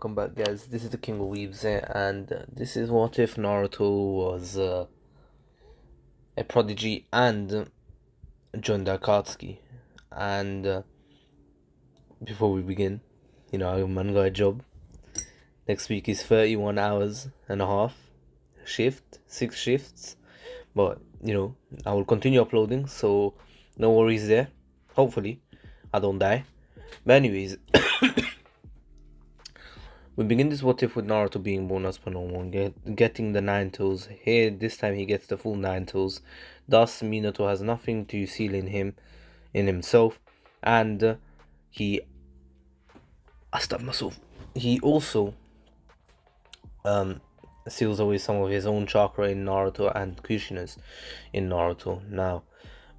welcome back, guys. This is the King of Weaves here, and this is what if Naruto was a prodigy and joined Akatsuki. And before we begin, our man got a job. Next week is 31 hours and a half shift, 6 shifts. But I will continue uploading, so no worries there. Hopefully, I don't die. But anyways. We begin this what if with Naruto being born as per normal and getting the 9 toes. Here, this time he gets the full 9 toes. Thus, Minato has nothing to seal in himself, and I stabbed myself. He also seals away some of his own chakra in Naruto and Kushina's in Naruto. Now,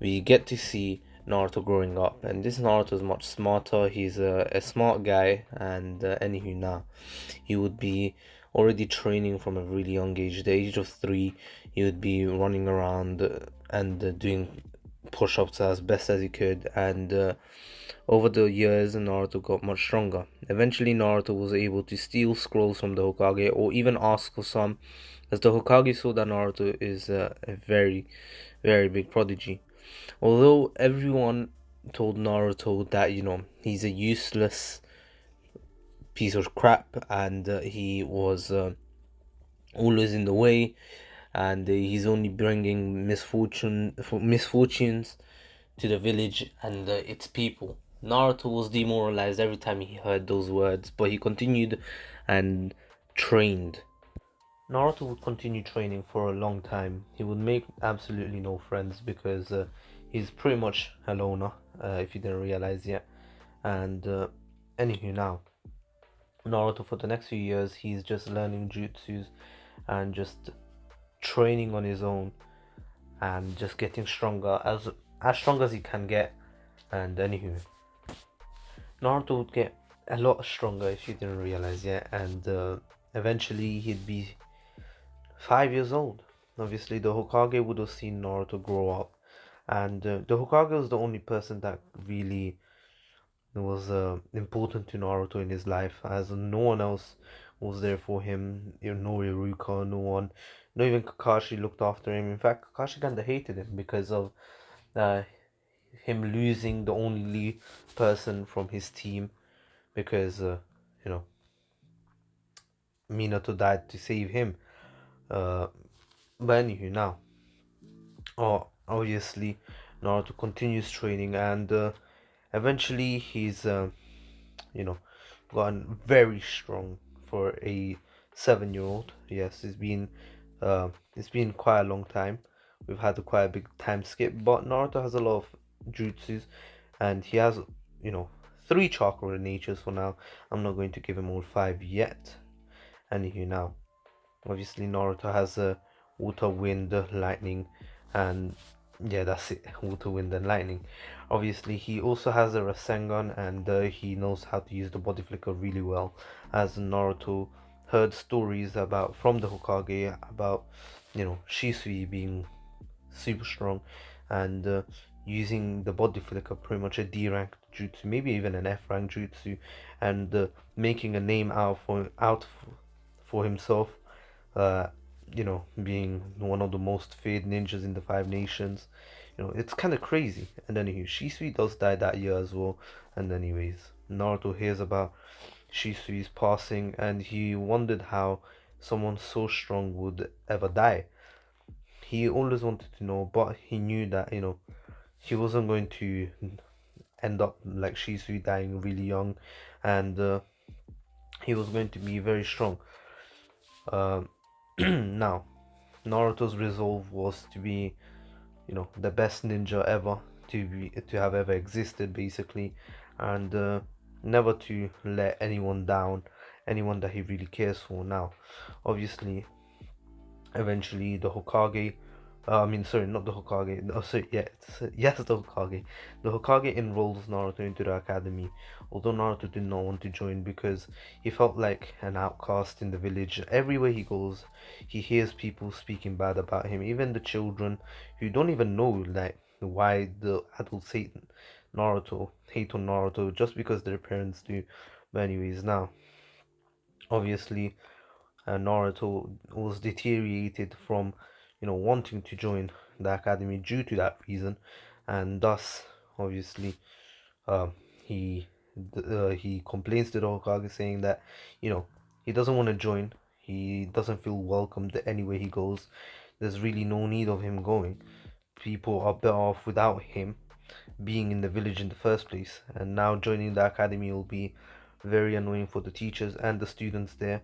we get to see Naruto growing up, and this Naruto is much smarter. He's a smart guy, and anywho, now he would be already training from a really young age. The age of 3, he would be running around and doing push-ups as best as he could, and over the years Naruto got much stronger. Eventually Naruto was able to steal scrolls from the Hokage, or even ask for some, as the Hokage saw that Naruto is a very, very big prodigy. Although everyone told Naruto that, he's a useless piece of crap, and he was always in the way, and he's only bringing misfortunes to the village and its people. Naruto was demoralized every time he heard those words, but he continued and trained. Naruto would continue training for a long time. He would make absolutely no friends because he's pretty much a loner, if you didn't realize yet. And anywho, now Naruto, for the next few years, he's just learning jutsus and just training on his own and just getting stronger, as strong as he can get. And anywho, Naruto would get a lot stronger, if you didn't realize yet, and eventually he'd be 5 years old. Obviously, the Hokage would have seen Naruto grow up, and the Hokage was the only person that really was important to Naruto in his life, as no one else was there for him. No Iruka, no one, not even Kakashi looked after him. In fact, Kakashi kinda hated him because of uh, him losing the only person from his team, because Minato died to save him. But anywho, now, obviously, Naruto continues training, and eventually he's gotten very strong for a 7-year-old. Yes, it's been quite a long time. We've had quite a big time skip, but Naruto has a lot of jutsus, and he has 3 chakra natures for now. I'm not going to give him all 5 yet. Anywho, now obviously Naruto has water, wind, lightning, and yeah, that's it. Water, wind, and lightning. Obviously, he also has a Rasengan, and he knows how to use the body flicker really well. As Naruto heard stories about from the Hokage about Shisui being super strong, and using the body flicker, pretty much a D rank jutsu, maybe even an F rank jutsu, and making a name for himself. Uh, being one of the most feared ninjas in the 5 nations. It's kind of crazy. And anyway, Shisui does die that year as well. And anyways, Naruto hears about Shisui's passing, and he wondered how someone so strong would ever die. He always wanted to know, but he knew that, he wasn't going to end up like Shisui, dying really young, and he was going to be very strong. Now, Naruto's resolve was to be, the best ninja ever to have ever existed, basically, and never to let anyone down, anyone that he really cares for. Now, obviously, eventually the Hokage, sorry, not the Hokage. No, sorry, yeah, yes, the Hokage. The Hokage enrolls Naruto into the academy, although Naruto did not want to join because he felt like an outcast in the village. Everywhere he goes, he hears people speaking bad about him, even the children who don't even know like why the adults hate Naruto, hate on Naruto just because their parents do. But anyways, now Obviously, Naruto was deteriorated from, wanting to join the academy due to that reason, and thus, obviously, um, he he complains to the Hokage saying that, you know, he doesn't want to join. He doesn't feel welcomed anywhere he goes. There's really no need of him going. People are better off without him being in the village in the first place. And now joining the academy will be very annoying for the teachers and the students there,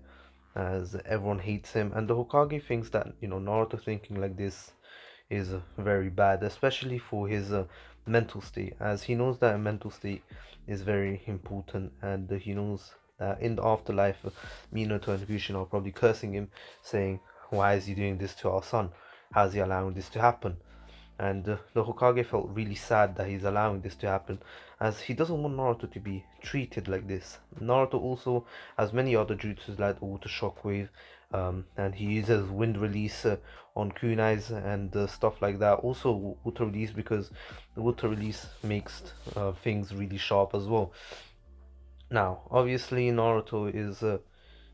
as everyone hates him. And the Hokage thinks that, Naruto thinking like this is very bad, especially for his mental state, as he knows that a mental state is very important, and he knows that in the afterlife, Minato and Kushin are probably cursing him, saying, "Why is he doing this to our son? How is he allowing this to happen?" And the Hokage felt really sad that he's allowing this to happen, as he doesn't want Naruto to be treated like this. Naruto also has many other jutsus like Water Shockwave, and he uses Wind Release on kunais and stuff like that. Also Water Release, because the Water Release makes things really sharp as well. Now, obviously, Naruto is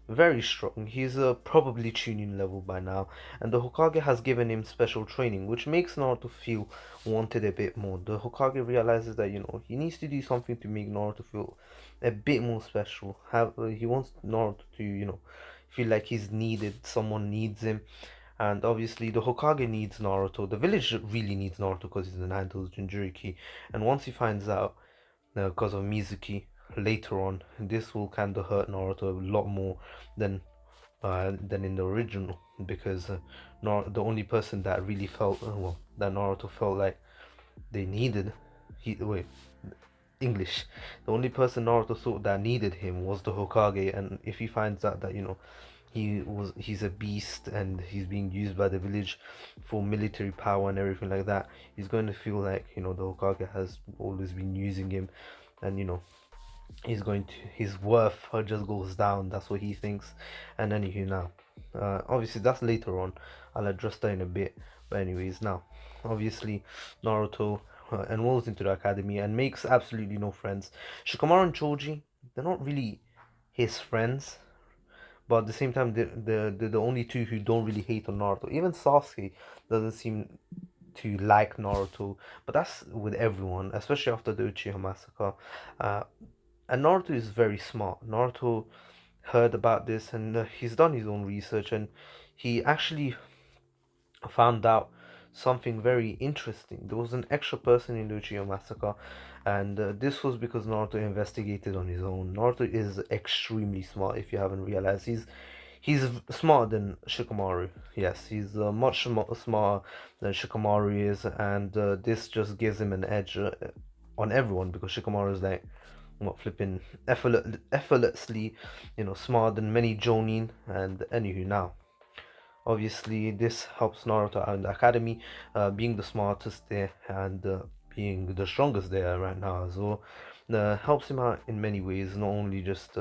very strong. He's probably tuning level by now, and the Hokage has given him special training, which makes Naruto feel wanted a bit more. The Hokage realizes that he needs to do something to make Naruto feel a bit more special. He wants Naruto to feel like he's needed. Someone needs him, and obviously the Hokage needs Naruto. The village really needs Naruto because he's the ninth Jinchuriki, and once he finds out because of Mizuki later on, this will kind of hurt Naruto a lot more than than in the original, because the only person that really felt that Naruto felt like they needed he wait English the only person Naruto thought that needed him was the Hokage. And if he finds out that he's a beast and he's being used by the village for military power and everything like that, he's going to feel like the Hokage has always been using him, and his worth just goes down. That's what he thinks. And anywho, now obviously that's later on. I'll address that in a bit. But anyways, now obviously Naruto enrolls into the academy and makes absolutely no friends. Shikamaru and Choji, they're not really his friends, but at the same time they're the only two who don't really hate on Naruto. Even Sasuke doesn't seem to like Naruto, but that's with everyone, especially after the Uchiha massacre. uh, and Naruto is very smart. Naruto heard about this, and he's done his own research, and he actually found out something very interesting. There was an extra person in the Uchiha massacre, and this was because Naruto investigated on his own. Naruto is extremely smart. If you haven't realized, he's smarter than Shikamaru. Yes, he's much smarter than Shikamaru is, and this just gives him an edge on everyone, because Shikamaru is like what flipping effortlessly, smarter than many Jonin. And anywho, now obviously this helps Naruto out in the academy, being the smartest there, and being the strongest there right now as well. Helps him out in many ways, not only just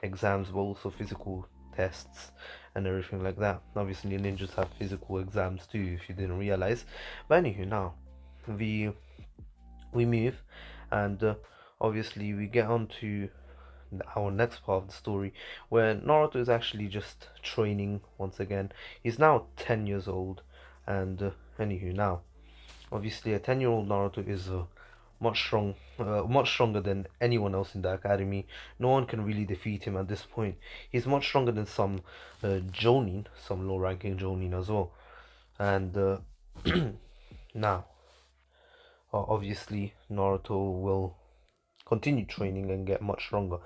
exams but also physical tests and everything like that. Obviously ninjas have physical exams too, if you didn't realize. But anywho, now we we move, and obviously we get on to our next part of the story, where Naruto is actually just training once again. He's now 10 years old, and anywho, now obviously a 10-year-old Naruto is much stronger than anyone else in the academy. No one can really defeat him at this point. He's much stronger than some Jonin, some low-ranking Jonin as well. And now, obviously, Naruto will continue training and get much stronger.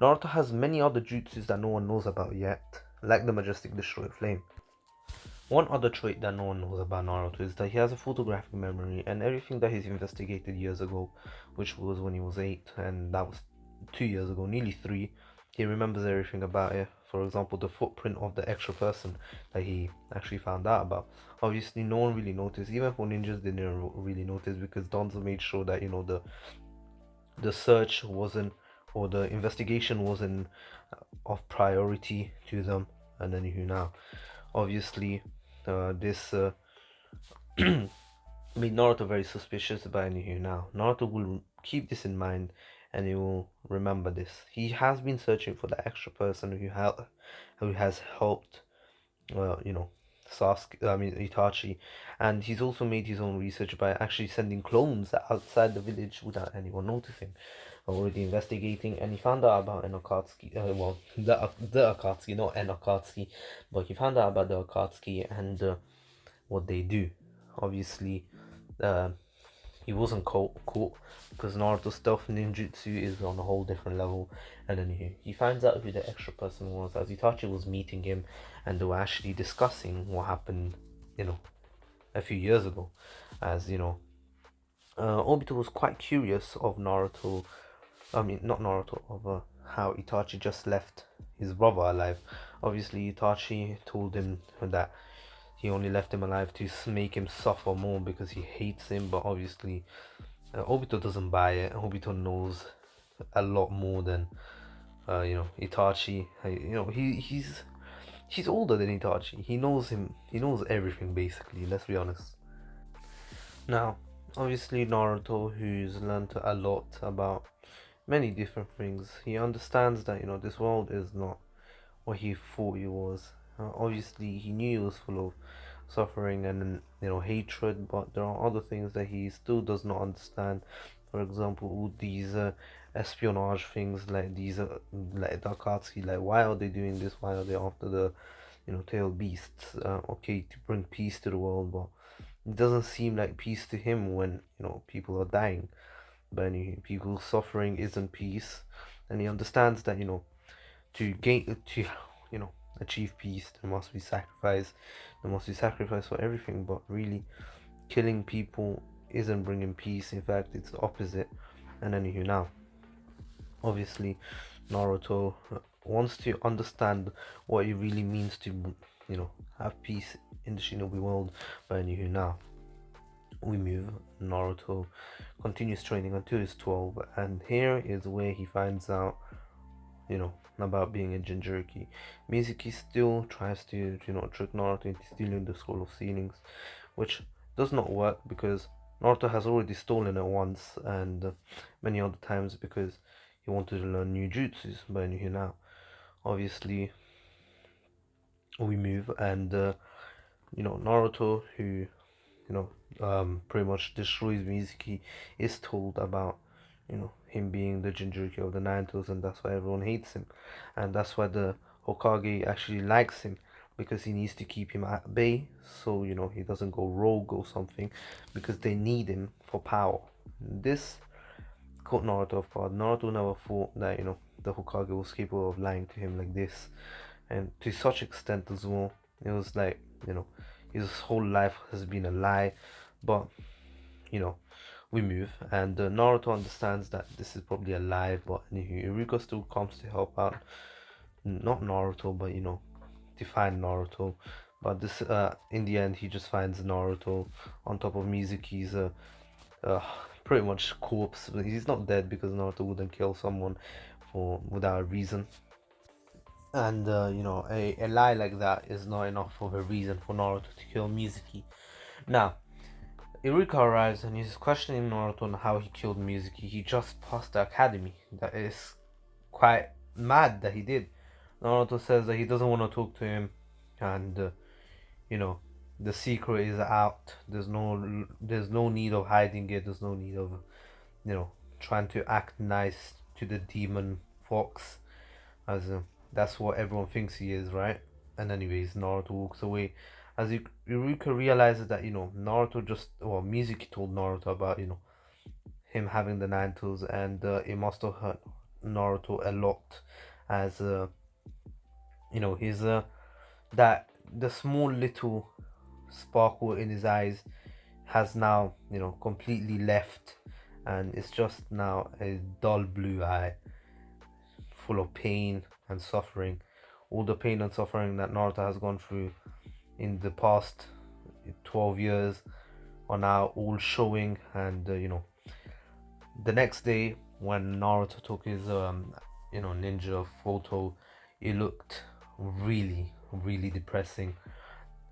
Naruto has many other jutsus that no one knows about yet, like the Majestic Destroyer Flame. One other trait that no one knows about Naruto is that he has a photographic memory, and everything that he's investigated years ago, which was when he was 8, and that was 2 years ago, nearly 3, he remembers everything about it. For example, the footprint of the extra person that he actually found out about. Obviously, no one really noticed. Even for ninjas, they didn't really notice, because Donzo made sure that the search wasn't, or the investigation wasn't of priority to them. And anywho, now obviously this made Naruto very suspicious. But anywho, now Naruto will keep this in mind and he will remember this. He has been searching for the extra person who has helped, you know, Sasuke, I mean Itachi, and he's also made his own research by actually sending clones outside the village without anyone noticing, already investigating, and he found out about an Akatsuki, well, the Akatsuki, not an Akatsuki, but he found out about the Akatsuki and what they do. Obviously, uh, he wasn't caught because Naruto's stealth ninjutsu is on a whole different level. And then he finds out who the extra person was as Itachi was meeting him, and they were actually discussing what happened, you know, a few years ago. As you know, Obito was quite curious of Naruto. I mean, not Naruto, of how Itachi just left his brother alive. Obviously, Itachi told him that he only left him alive to make him suffer more because he hates him. But obviously, Obito doesn't buy it. Obito knows a lot more than Itachi. He's older than Itachi. He knows him. He knows everything basically. Let's be honest. Now, obviously, Naruto, who's learned a lot about many different things, he understands that this world is not what he thought it was. Obviously, he knew it was full of suffering and hatred, but there are other things that he still does not understand. For example, all these espionage things, like these like the Akatsuki, like why are they doing this? Why are they after the tailed beasts? Okay, to bring peace to the world, but it doesn't seem like peace to him when people are dying. But people suffering isn't peace, and he understands that to you know achieve peace there must be sacrifice. There must be sacrifice for everything, but really killing people isn't bringing peace. In fact, it's the opposite. And anywho, now obviously Naruto wants to understand what it really means to have peace in the shinobi world. But anywho, now we move. Naruto continues training until he's 12, and here is where he finds out about being a Jinchuriki. Mizuki still tries to, trick Naruto into stealing the Scroll of Ceilings, which does not work because Naruto has already stolen it once and many other times because he wanted to learn new jutsus. But anyway, now, obviously, we move and, Naruto, who, pretty much destroys Mizuki, is told about him being the Jinchuriki of the Nine Tails, and that's why everyone hates him, and that's why the Hokage actually likes him because he needs to keep him at bay, so he doesn't go rogue or something, because they need him for power. This caught Naruto off guard. Naruto never thought that the Hokage was capable of lying to him like this, and to such extent as well. It was like his whole life has been a lie, but you know we move, and Naruto understands that this is probably a lie, but anywho, Iruka still comes to help out, not Naruto, but to find Naruto. But this, in the end, he just finds Naruto on top of Mizuki's uh, pretty much corpse. He's not dead because Naruto wouldn't kill someone for without a reason. And a lie like that is not enough of a reason for Naruto to kill Mizuki. Now, Iruka arrives and he's questioning Naruto on how he killed Mizuki. He just passed the academy. That is quite mad that he did. Naruto says that he doesn't want to talk to him, and you know the secret is out. There's no need of hiding it. There's no need of you know trying to act nice to the demon fox, as that's what everyone thinks he is, right? And anyways, Naruto walks away as Iruka realizes that Naruto just Mizuki told Naruto about him having the nine tails, and it must have hurt Naruto a lot, as his that the small little sparkle in his eyes has now completely left, and it's just now a dull blue eye full of pain and suffering. All the pain and suffering that Naruto has gone through in the past 12 years are now all showing, and the next day when Naruto took his ninja photo, it looked really really depressing.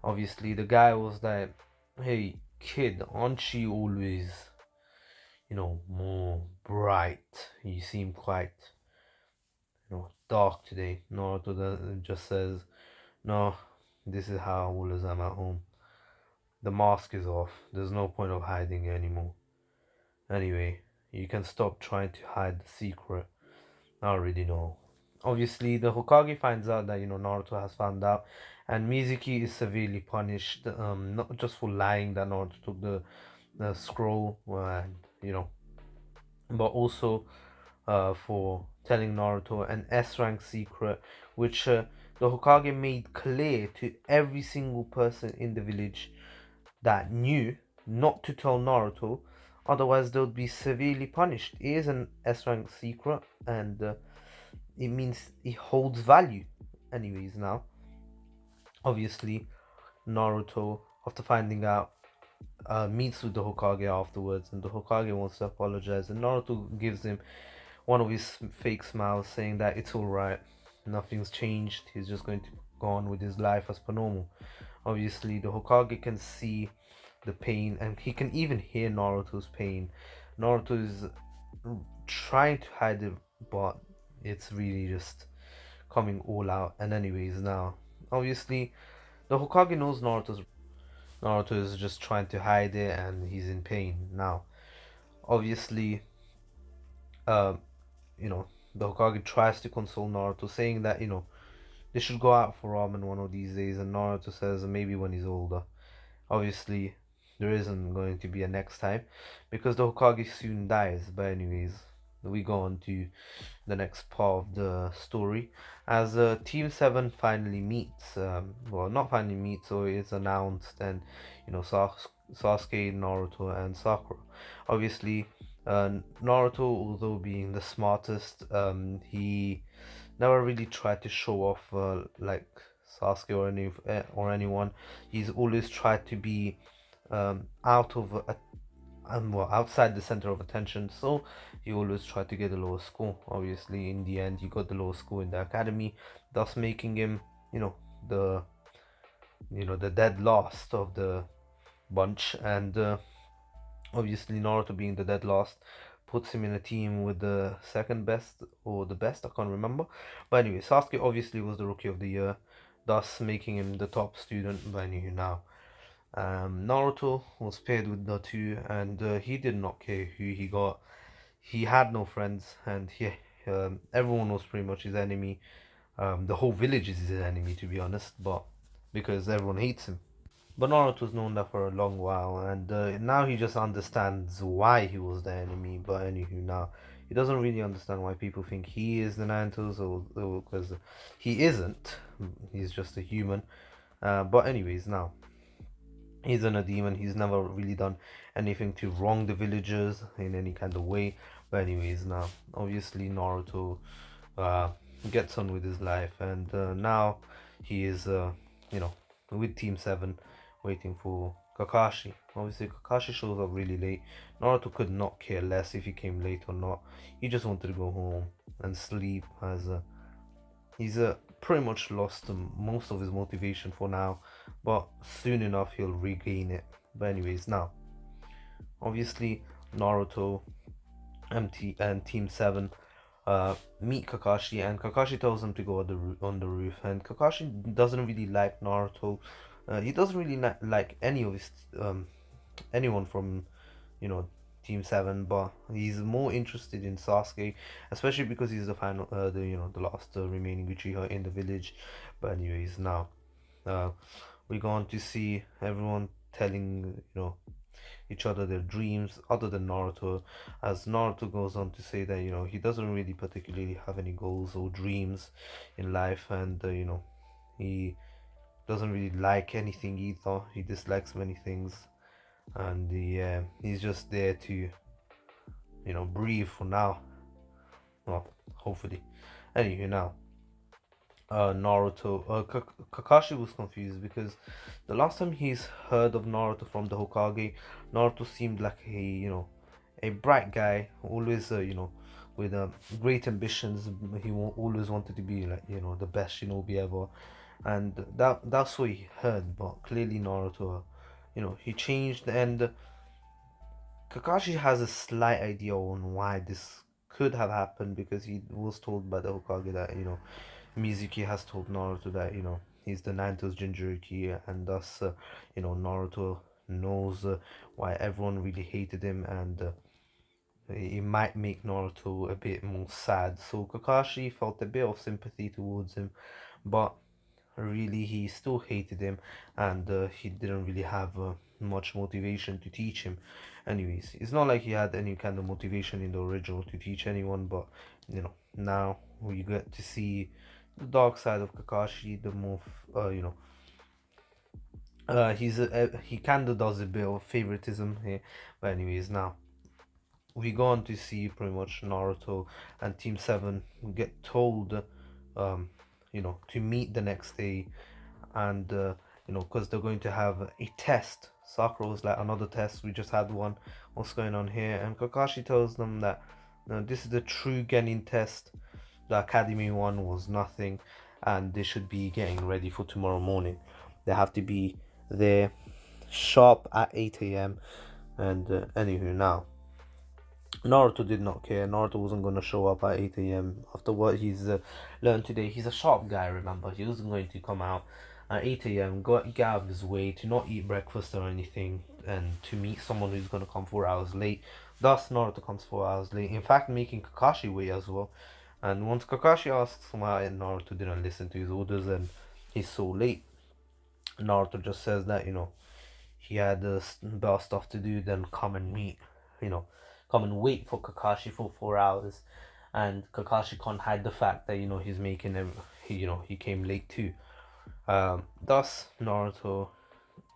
Obviously the guy was like, hey kid, aren't you always more bright. You seem quite, dark today. Naruto just says, no, this is how always I'm at home. The mask is off. There's no point of hiding it anymore. Anyway, you can stop trying to hide the secret. I already know. Obviously, the Hokage finds out that Naruto has found out, and Mizuki is severely punished. Not just for lying that Naruto took the scroll, and but also for telling Naruto an S rank secret, which the Hokage made clear to every single person in the village that knew not to tell Naruto, otherwise they would be severely punished. It is an S rank secret, and it means it holds value. Anyways, now, obviously, Naruto, after finding out, meets with the Hokage afterwards, and the Hokage wants to apologize, and Naruto gives him one of his fake smiles, saying that it's alright, nothing's changed, he's just going to go on with his life as per normal. Obviously, the Hokage can see the pain, and he can even hear Naruto's pain. Naruto is trying to hide it, but it's really just coming all out. And anyways, now, obviously, the Hokage knows Naruto is just trying to hide it, and he's in pain now. Obviously, uh, the Hokage tries to console Naruto, saying that they should go out for ramen one of these days, and Naruto says maybe when he's older. Obviously, there isn't going to be a next time because the Hokage soon dies. But anyways, we go on to the next part of the story as Team 7 finally meets. Well, not finally meets, so it's announced, and Sasuke, Naruto, and Sakura. Obviously, Naruto, although being the smartest, he never really tried to show off like Sasuke or anyone. He's always tried to be out of well, outside the center of attention. So he always tried to get the lowest score. Obviously, in the end, he got the lowest score in the academy, thus making him, you know, the the dead last of the bunch. And obviously, Naruto being the dead last puts him in a team with the second best or the best. I can't remember. But anyway, Sasuke obviously was the rookie of the year, thus making him the top student by now. Naruto was paired with Natu, and he did not care who he got. He had no friends, and everyone was pretty much his enemy. The whole village is his enemy, to be honest, but because everyone hates him. But Naruto's known that for a long while, and now he just understands why he was the enemy. But anywho, now he doesn't really understand why people think he is the Naruto's, or because he isn't. He's just a human. But anyways, now he's a demon. He's never really done anything to wrong the villagers in any kind of way. But anyways, now obviously Naruto uh, gets on with his life, and now he is with Team 7 waiting for Kakashi. Obviously, Kakashi shows up really late. Naruto could not care less if he came late or not. He just wanted to go home and sleep, as he's pretty much lost most of his motivation for now, but soon enough he'll regain it. But anyways, now obviously Naruto and Team 7 meet Kakashi, and Kakashi tells them to go on the roof, and Kakashi doesn't really like Naruto. He doesn't really like any of his anyone from Team 7, but he's more interested in Sasuke, especially because he's the final the last remaining Uchiha in the village. But anyways, now we go on to see everyone telling each other their dreams, other than Naruto, as Naruto goes on to say that he doesn't really particularly have any goals or dreams in life, and he doesn't really like anything either. He dislikes many things, and he's just there to breathe for now. Well, hopefully. Anyway, now Naruto. Kakashi was confused because the last time he's heard of Naruto from the Hokage, Naruto seemed like a bright guy, always with great ambitions. He always wanted to be like the best shinobi ever, and that's what he heard. But clearly Naruto, he changed, and Kakashi has a slight idea on why this could have happened because he was told by the Hokage that, Mizuki has told Naruto that, he's the Ninetales Jinchuriki, and thus, Naruto knows why everyone really hated him, and it might make Naruto a bit more sad. So Kakashi felt a bit of sympathy towards him, but really he still hated him, and he didn't really have much motivation to teach him. Anyways, it's not like he had any kind of motivation in the original to teach anyone, but now we get to see the dark side of Kakashi, the more he kind of does a bit of favoritism here. But anyways, now we go on to see pretty much Naruto and Team 7 get told, to meet the next day, and because they're going to have a test. Sakura was like, another test, we just had one, what's going on here? And Kakashi tells them that, this is the true Genin test, the Academy one was nothing, and they should be getting ready for tomorrow morning. They have to be there sharp at 8 a.m. And anywho, now Naruto did not care. Naruto wasn't going to show up at 8 a.m. after what he's learned today. He's a sharp guy, remember. He wasn't going to come out at 8 a.m., get out of his way to not eat breakfast or anything, and to meet someone who's going to come 4 hours late. Thus, Naruto comes 4 hours late. In fact, making Kakashi wait as well. And once Kakashi asks why Naruto didn't listen to his orders and he's so late, Naruto just says that, he had better stuff to do than come and meet, you know, come and wait for Kakashi for 4 hours. And Kakashi can't hide the fact that, he's making him, he came late too. Thus, Naruto,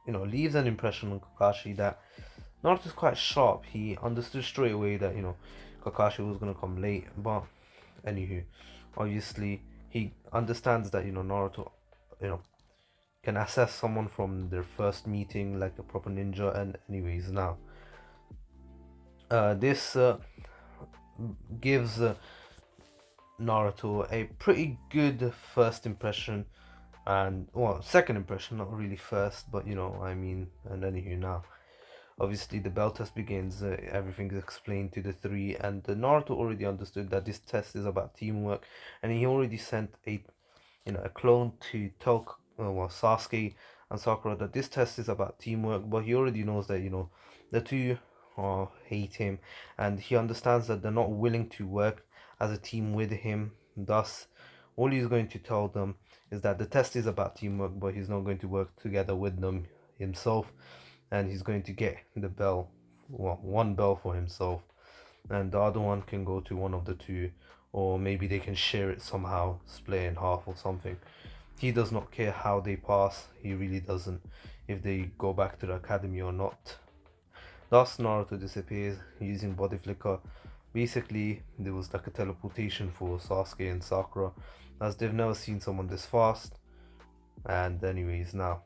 leaves an impression on Kakashi that Naruto's quite sharp. He understood straight away that, Kakashi was going to come late. But, anywho, obviously, he understands that, Naruto, you know, can assess someone from their first meeting like a proper ninja. And anyways, now this gives Naruto a pretty good first impression, and well, second impression, not really first, but I mean. And anywho, now obviously the bell test begins. Everything is explained to the three, and Naruto already understood that this test is about teamwork, and he already sent a clone to tell Sasuke and Sakura that this test is about teamwork. But he already knows that the two hate him, and he understands that they're not willing to work as a team with him. Thus, all he's going to tell them is that the test is about teamwork, but he's not going to work together with them himself, and he's going to get the bell, well, one bell for himself, and the other one can go to one of the two, or maybe they can share it somehow, split it in half or something. He does not care how they pass, he really doesn't, if they go back to the academy or not. Thus, Naruto disappears using body flicker. Basically, there was like a teleportation for Sasuke and Sakura, as they've never seen someone this fast. And anyways, now,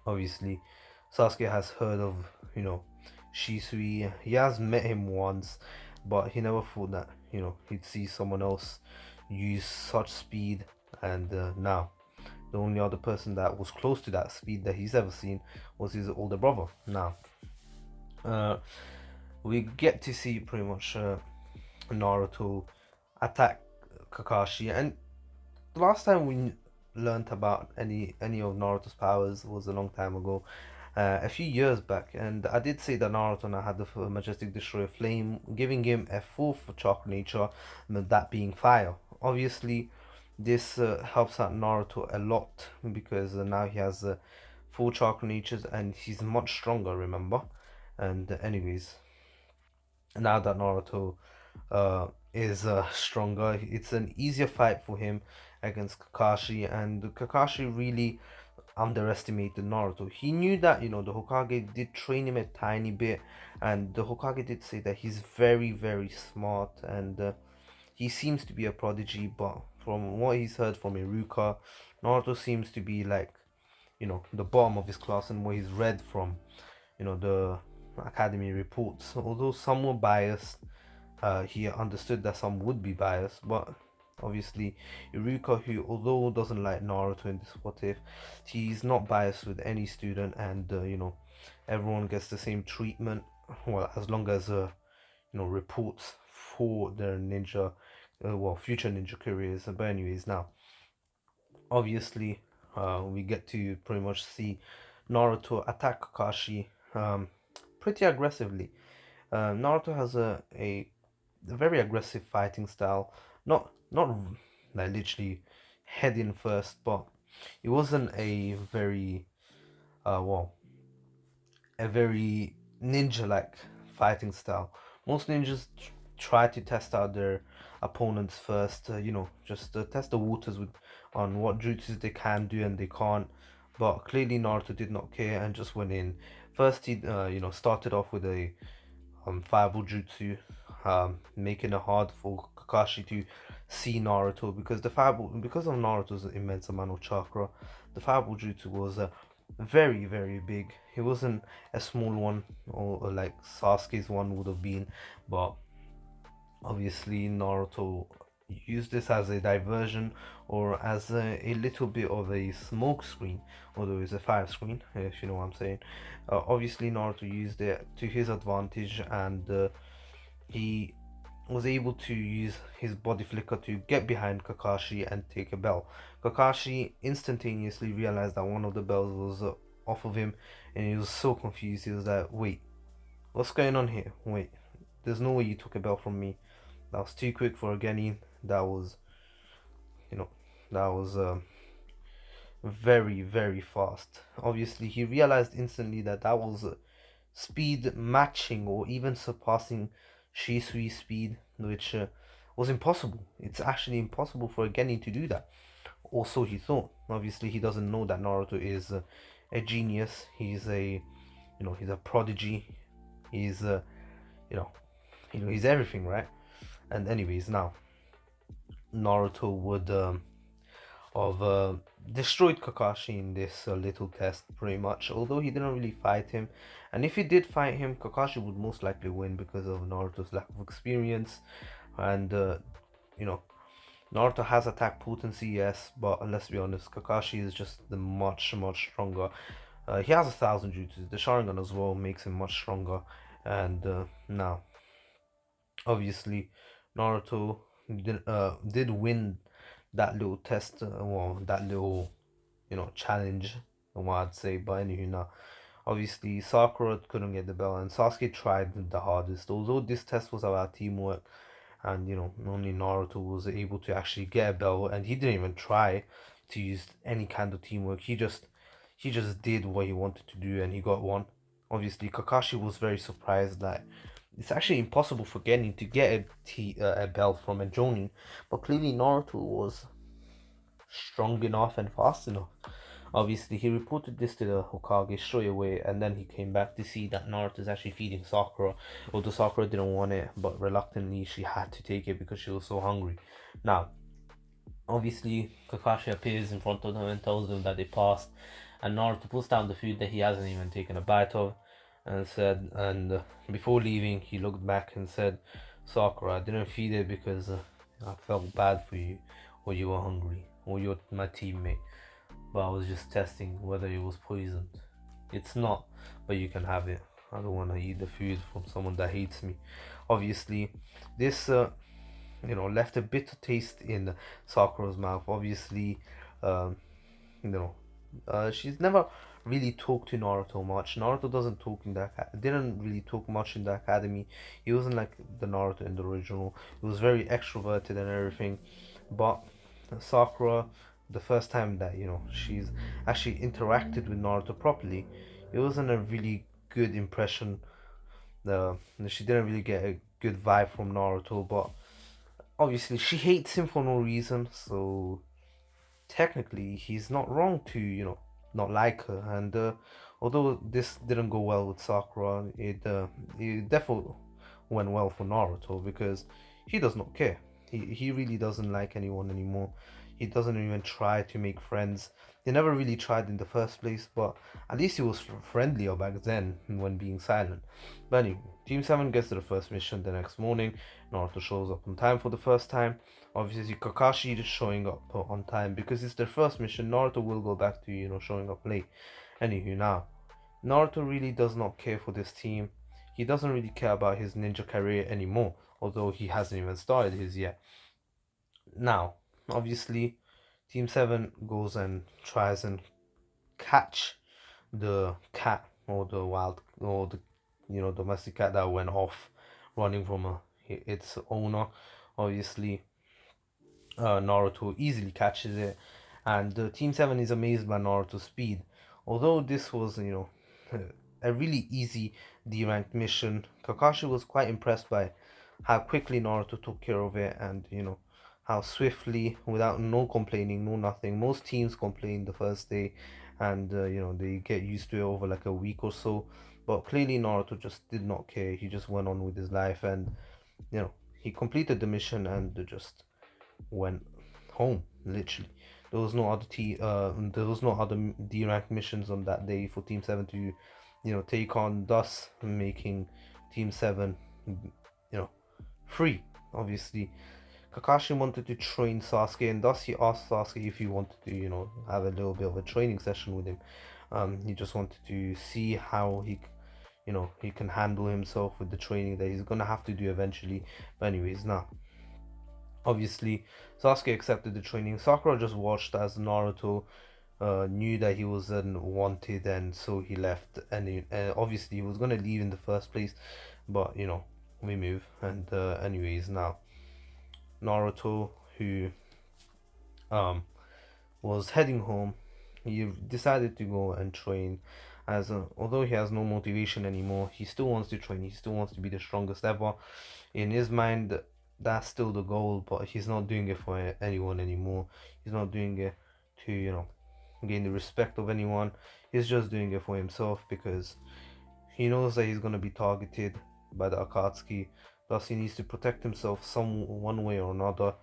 obviously, Sasuke has heard of, Shisui. He has met him once, but he never thought that, he'd see someone else use such speed. And now, the only other person that was close to that speed that he's ever seen was his older brother. Now, we get to see pretty much Naruto attack Kakashi, and the last time we learned about any of Naruto's powers was a long time ago, a few years back, and I did say that Naruto now had the Majestic Destroyer Flame, giving him a fourth chakra nature, that being fire. Obviously, this helps out Naruto a lot because now he has four chakra natures and he's much stronger, remember? And anyways, now that Naruto is stronger, it's an easier fight for him against Kakashi, and Kakashi really underestimated Naruto. He knew that the Hokage did train him a tiny bit, and the Hokage did say that he's very very smart, and he seems to be a prodigy. But from what he's heard from Iruka, Naruto seems to be like the bottom of his class, and what he's read from the academy reports. Although some were biased, he understood that some would be biased, but obviously Iruka, who although doesn't like Naruto in this what if, he's not biased with any student, and everyone gets the same treatment. well, as long as reports for their ninja, future ninja careers. But anyways, now obviously, we get to pretty much see Naruto attack Kakashi pretty aggressively. Naruto has a very aggressive fighting style. Not like literally head in first, but it wasn't a very well a very ninja like fighting style. Most ninjas try to test out their opponents first, just test the waters with on what jutsus they can do and they can't. But clearly Naruto did not care and just went in. First he started off with a fireball jutsu, making it hard for Kakashi to see Naruto because of Naruto's immense amount of chakra. The fireball jutsu was very very big. It wasn't a small one or like Sasuke's one would have been, but obviously Naruto used this as a diversion or as a little bit of a smoke screen, although it's a fire screen, if you know what I'm saying. Obviously Naruto used it to his advantage, and he was able to use his body flicker to get behind Kakashi and take a bell. Kakashi instantaneously realized that one of the bells was off of him, and he was so confused. He was like, wait, what's going on here? Wait, there's no way you took a bell from me. That was too quick for a Genin. That was, you know, that was very, very fast. Obviously, he realized instantly that that was speed matching or even surpassing Shisui's speed, which was impossible. It's actually impossible for a Genin to do that. Also, he thought. Obviously, he doesn't know that Naruto is a genius. He's a prodigy. He's, he's everything, right? And anyways, now Naruto would have destroyed Kakashi in this little test, pretty much. Although he didn't really fight him, and if he did fight him, Kakashi would most likely win because of Naruto's lack of experience. And you know, Naruto has attack potency, yes, but let's be honest, Kakashi is just the much stronger. He has 1,000 jutsus. The Sharingan as well makes him much stronger. And now, obviously, Naruto did win that little test, that little challenge, what I'd say. But anywho, now obviously Sakura couldn't get the bell, and Sasuke tried the hardest. Although this test was about teamwork, and only Naruto was able to actually get a bell, and he didn't even try to use any kind of teamwork. He just did what he wanted to do, and he got one. Obviously, Kakashi was very surprised that it's actually impossible for Genin to get a bell from a Jonin, but clearly Naruto was strong enough and fast enough. Obviously, he reported this to the Hokage straight away, and then he came back to see that Naruto is actually feeding Sakura. Although Sakura didn't want it, but reluctantly she had to take it because she was so hungry. Now, obviously, Kakashi appears in front of them and tells them that they passed, and Naruto puts down the food that he hasn't even taken a bite of, and before leaving, he looked back and said, "Sakura, I didn't feed it because I felt bad for you, or you were hungry, or you're my teammate. But I was just testing whether it was poisoned. It's not, but you can have it. I don't want to eat the food from someone that hates me." Obviously, this left a bitter taste in Sakura's mouth. Obviously, um, you know, she's never really talked to Naruto much. Naruto doesn't talk in the didn't really talk much in the academy. He wasn't like the Naruto in the original. He was very extroverted and everything, but Sakura, the first time that she's actually interacted with Naruto properly, it wasn't a really good impression. The She didn't really get a good vibe from Naruto, but obviously she hates him for no reason, so technically he's not wrong to not like her. And although this didn't go well with Sakura, it definitely went well for Naruto because he does not care. He really doesn't like anyone anymore. He doesn't even try to make friends. They never really tried in the first place, but at least he was friendlier back then when being silent. But anyway, Team 7 gets to the first mission the next morning. Naruto shows up on time for the first time. Obviously, Kakashi is showing up on time because it's their first mission. Naruto will go back to showing up late. Anywho, now Naruto really does not care for this team. he doesn't really care about his ninja career anymore, although he hasn't even started his yet. Now, obviously, Team 7 goes and tries and catch the cat or the wild or the domestic cat that went off running from its owner. Obviously, Naruto easily catches it, and Team 7 is amazed by Naruto's speed. Although this was, a really easy D-ranked mission, Kakashi was quite impressed by how quickly Naruto took care of it, and how swiftly, without no complaining, no nothing. Most teams complain the first day, and they get used to it over like a week or so. But clearly Naruto just did not care. He just went on with his life, and you know he completed the mission and just went home. Literally, there was no other D-rank missions on that day for Team 7 to take on, thus making Team 7 free. Obviously, Kakashi wanted to train Sasuke, and thus he asked Sasuke if he wanted to have a little bit of a training session with him. He just wanted to see how he can handle himself with the training that he's gonna have to do eventually. But anyways, now obviously, Sasuke accepted the training. Sakura just watched as Naruto knew that he wasn't wanted, and so he left. And obviously, he was gonna leave in the first place, but we move. And anyways, now Naruto, who um was heading home, he decided to go and train. As although he has no motivation anymore, he still wants to train. He still wants to be the strongest ever. In his mind, that's still the goal, but he's not doing it for anyone anymore. He's not doing it to gain the respect of anyone. He's just doing it for himself because he knows that he's gonna be targeted by the Akatsuki. Thus, he needs to protect himself some one way or another,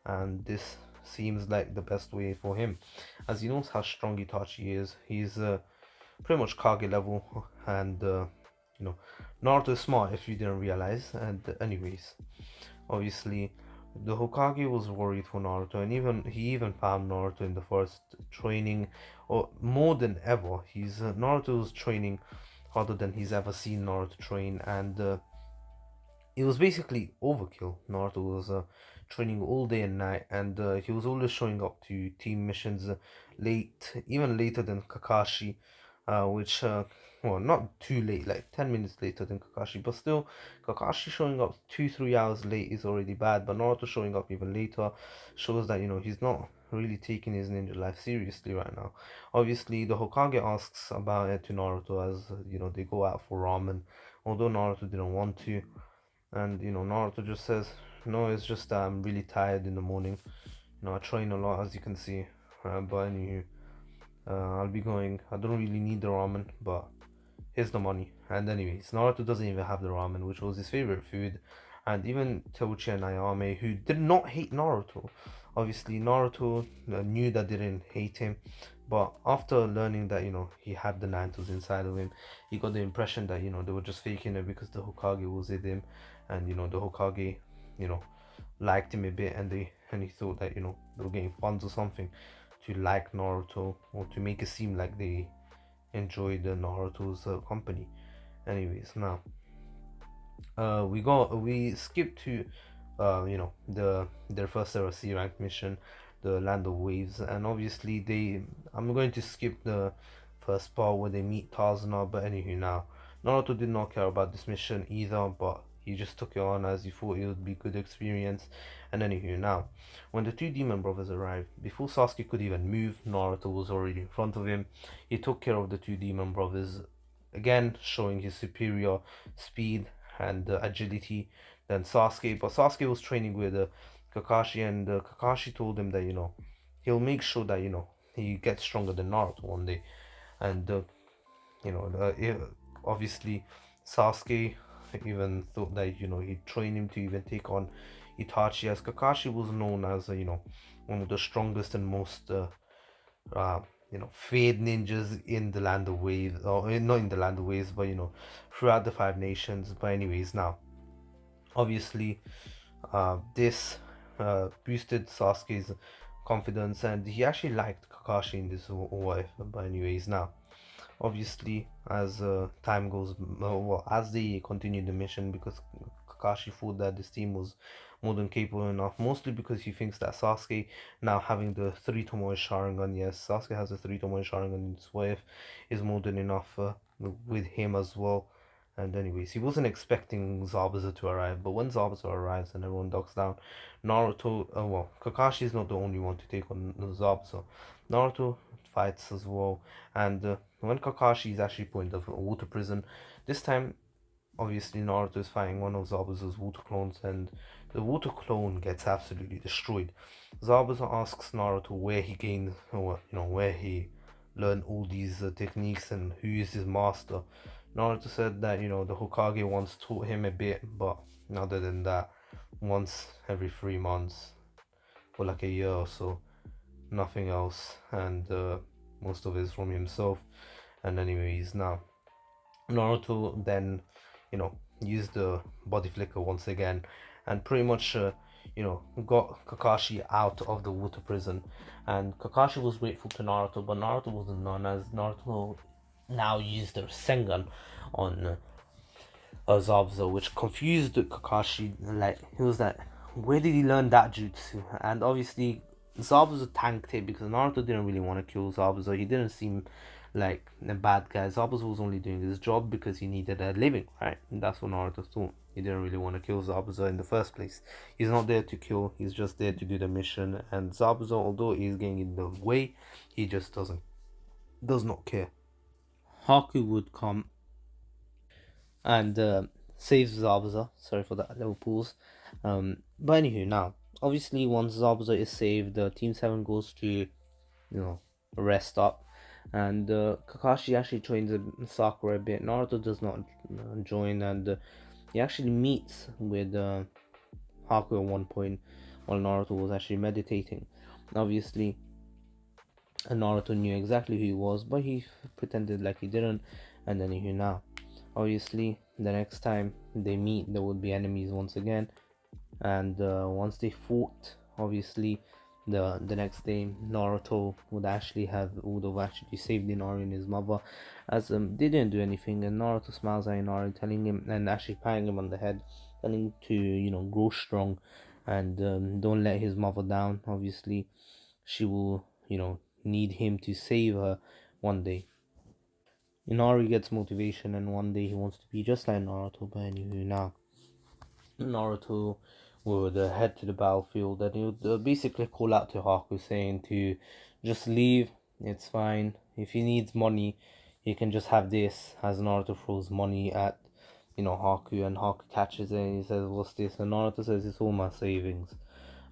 and this seems like the best way for him, as he knows how strong Itachi is. He's pretty much Kage level, and you know Naruto is smart if you didn't realize. And anyways, obviously, the Hokage was worried for Naruto, and he even found Naruto in the first training, or more than ever. He's Naruto's training harder than he's ever seen Naruto train, and it was basically overkill. Naruto was training all day and night, and he was always showing up to team missions late, even later than Kakashi, which, well, not too late, like 10 minutes later than Kakashi, but still, Kakashi showing up 2-3 hours late is already bad, but Naruto showing up even later shows that, he's not really taking his ninja life seriously right now. Obviously, the Hokage asks about it to Naruto as, they go out for ramen, although Naruto didn't want to. And Naruto just says, "No, it's just that I'm really tired in the morning. I train a lot, as you can see. But anywho, I'll be going. I don't really need the ramen, but here's the money." And anyways, Naruto doesn't even have the ramen, which was his favorite food. And even Tochi and Ayame, who did not hate Naruto, obviously Naruto knew that they didn't hate him, but after learning that he had the Nantos inside of him, he got the impression that they were just faking it because the Hokage was with him, and the Hokage, you know, liked him a bit, and he thought that they were getting funds or something to like Naruto or to make it seem like they enjoyed Naruto's company. Anyways, now we skip to their first ever C rank mission, the Land of Waves, and obviously I'm going to skip the first part where they meet Tazuna, but anywho, now Naruto did not care about this mission either, but he just took it on as he thought it would be good experience. And anywho, now when the two demon brothers arrived, before Sasuke could even move, Naruto was already in front of him. He took care of the two demon brothers, again showing his superior speed and agility than Sasuke. But Sasuke was training with Kakashi, and Kakashi told him that he'll make sure that he gets stronger than Naruto one day. And obviously Sasuke even thought that he'd train him to even take on Itachi, as Kakashi was known as one of the strongest and most uh, feared ninjas in the Land of Waves, or not in the Land of Waves, but throughout the five nations. But anyways, now obviously this boosted Sasuke's confidence, and he actually liked Kakashi in this wife. But anyways, now Obviously, as time goes, well, as they continue the mission, because Kakashi thought that this team was more than capable enough, mostly because he thinks that Sasuke, now having the three Tomoe Sharingan, yes, Sasuke has the three Tomoe Sharingan in his wife, is more than enough with him as well. And anyways, he wasn't expecting Zabuza to arrive, but when Zabuza arrives and everyone ducks down, Naruto, well, Kakashi is not the only one to take on Zabuza. Naruto fights as well, and when Kakashi is actually put in the water prison, this time obviously Naruto is fighting one of Zabuza's water clones, and the water clone gets absolutely destroyed. Zabuza asks Naruto where he gained, or where he learned all these techniques and who is his master. Naruto said that the Hokage once taught him a bit, but other than that, once every 3 months for like a year or so, nothing else, and most of it is from himself. And anyways, now Naruto then, used the body flicker once again, and pretty much, got Kakashi out of the water prison. And Kakashi was grateful to Naruto, but Naruto wasn't none, as Naruto now used the Sengan on Zabuza, which confused Kakashi. Like, he was like, where did he learn that jutsu? And obviously, Zabuza tanked it because Naruto didn't really want to kill Zabuza. He didn't seem like a bad guy. Zabuza was only doing his job because he needed a living, right? And that's what Naruto thought. He didn't really want to kill Zabuza in the first place. He's not there to kill, he's just there to do the mission. And Zabuza, although he's getting in the way, he just does not care. Haku would come and saves Zabuza. Sorry for that little pause. But anywho, now obviously once Zabuza is saved, Team Seven goes to rest up, and Kakashi actually joins Sakura a bit. Naruto does not join, and he actually meets with Haku at one point while Naruto was actually meditating. Obviously, Naruto knew exactly who he was, but he pretended like he didn't, and then he now. Obviously, the next time they meet, there would be enemies once again, and once they fought, obviously, the next day Naruto would have actually saved Inari and his mother, as they didn't do anything, and Naruto smiles at Inari, telling him and actually patting him on the head, telling him to grow strong, and don't let his mother down. Obviously, she will need him to save her one day. Inari gets motivation, and one day he wants to be just like Naruto. But anywho, now Naruto would head to the battlefield, and he would basically call out to Haku, saying to just leave, it's fine. If he needs money, he can just have this. As Naruto throws money at Haku, and Haku catches it, and he says, "What's this?" And Naruto says, "It's all my savings.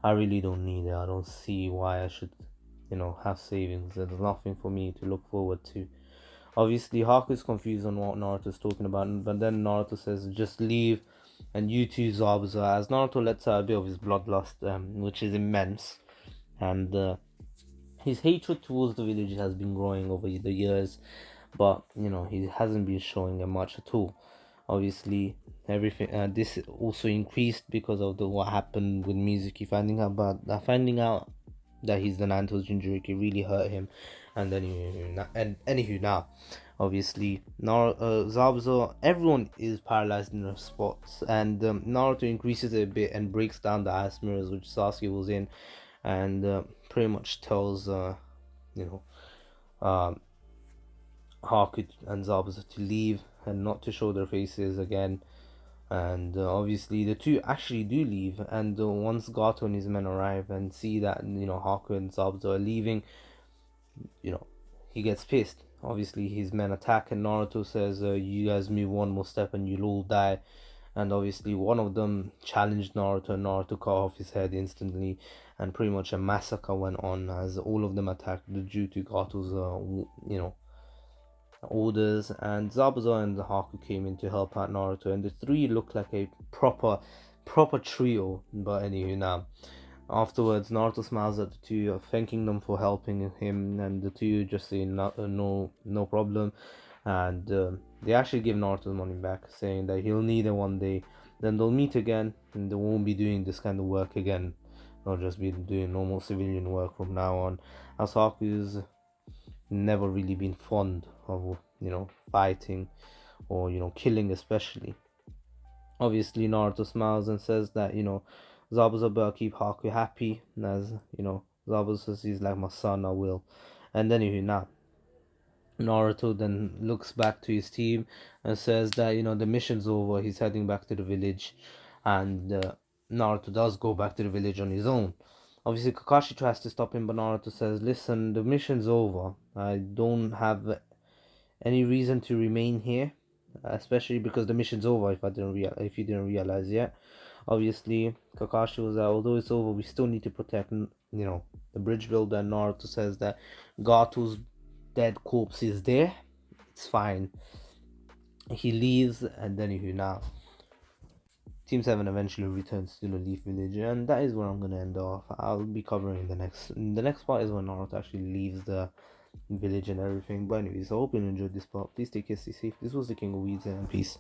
I really don't need it. I don't see why I should, have savings. There's nothing for me to look forward to." Obviously, Haku's confused on what Naruto's talking about, but then Naruto says, "Just leave, and you too, Zabuza," as Naruto lets out a bit of his bloodlust, which is immense, and his hatred towards the village has been growing over the years, but he hasn't been showing it much at all. Obviously, everything this also increased because of what happened with Mizuki finding out that he's the Nanto's Jinchuriki really hurt him. And anywho, now obviously Zabuza, everyone is paralyzed in their spots, and Naruto increases it a bit and breaks down the ice mirrors which Sasuke was in, and pretty much tells you know Haku and Zabuza to leave and not to show their faces again. And obviously the two actually do leave, and once Gato and his men arrive and see that Haku and Zabuza are leaving, you know he gets pissed. Obviously his men attack, and Naruto says, "You guys move one more step and you'll all die." And obviously one of them challenged Naruto, and Naruto cut off his head instantly, and pretty much a massacre went on as all of them attacked due to Gato's orders, and Zabuza and Haku came in to help out Naruto, and the three looked like a proper trio. But anywho, now afterwards Naruto smiles at the two, thanking them for helping him, and the two just say no problem, and they actually give Naruto the money back, saying that he'll need it one day, then they'll meet again, and they won't be doing this kind of work again. They'll just be doing normal civilian work from now on, as Haku's never really been fond of fighting or killing especially. Obviously, Naruto smiles and says that Zabuza better keep Haku happy. And as Zabuza says he's like my son, I will. And then now Naruto then looks back to his team and says that the mission's over. He's heading back to the village, and Naruto does go back to the village on his own. Obviously, Kakashi tries to stop him, but Naruto says, "Listen, the mission's over. I don't have any reason to remain here, especially because the mission's over. If you didn't realize yet, obviously Kakashi was although it's over, we still need to protect the bridge builder." And Naruto says that Gato's dead corpse is there. It's fine. He leaves, and then now Team 7 eventually returns to the Leaf Village, and that is where I'm gonna end off. I'll be covering the next part is when Naruto actually leaves the village and everything. But anyways, I hope you enjoyed this part. Please take care, stay safe. This was the King of Weeds, and peace.